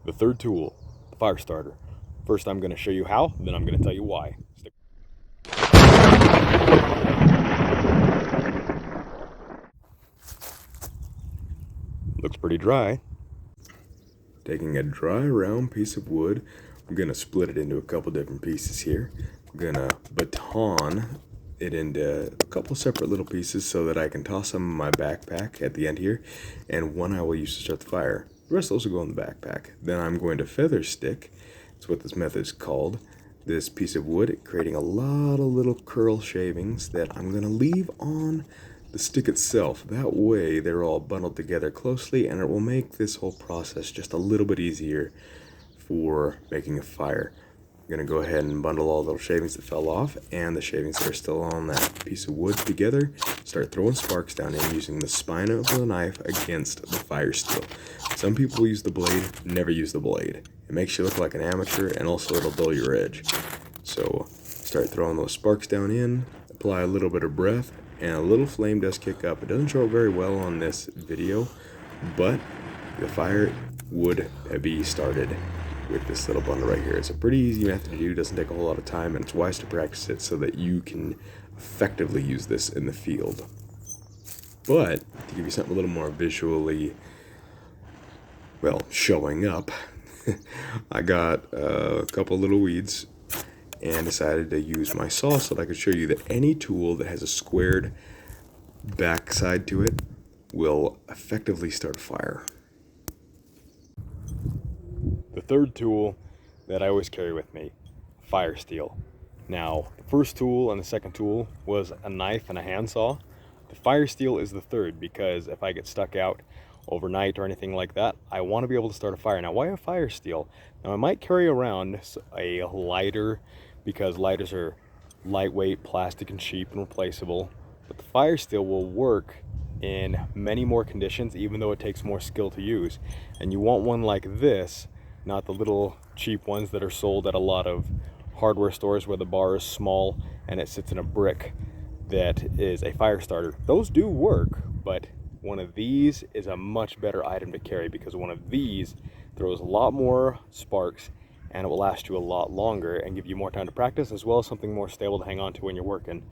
The third tool, the fire starter. First I'm going to show you how, then I'm going to tell you why. Looks pretty dry. Taking a dry round piece of wood, I'm going to split it into a couple different pieces here. I'm going to baton it into a couple separate little pieces so that I can toss some in my backpack at the end here, and one I will use to start the fire. The rest of those will go in the backpack. Then I'm going to feather stick, that's what this method is called, this piece of wood, creating a lot of little curl shavings that I'm going to leave on the stick itself. That way they're all bundled together closely, and it will make this whole process just a little bit easier for making a fire. I'm going to go ahead and bundle all the little shavings that fell off and the shavings that are still on that piece of wood together. Start throwing sparks down in using the spine of the knife against the fire steel. Some people use the blade, never use the blade. It makes you look like an amateur, and also it'll dull your edge. So start throwing those sparks down in, apply a little bit of breath, and a little flame does kick up. It doesn't show up very well on this video, but the fire would be started with this little bundle right here. It's a pretty easy method to do, doesn't take a whole lot of time, and it's wise to practice it so that you can effectively use this in the field. But to give you something a little more visually, well, showing up, I got a couple little weeds and decided to use my saw so that I could show you that any tool that has a squared backside to it will effectively start a fire. The third tool that I always carry with me, fire steel. Now, the first tool and the second tool was a knife and a handsaw. The fire steel is the third because if I get stuck out overnight or anything like that, I want to be able to start a fire. Now, why a fire steel? Now, I might carry around a lighter because lighters are lightweight, plastic, and cheap and replaceable. But the fire steel will work in many more conditions, even though it takes more skill to use. And you want one like this, not the little cheap ones that are sold at a lot of hardware stores where the bar is small and it sits in a brick that is a fire starter. Those do work, but one of these is a much better item to carry because one of these throws a lot more sparks and it will last you a lot longer and give you more time to practice, as well as something more stable to hang on to when you're working.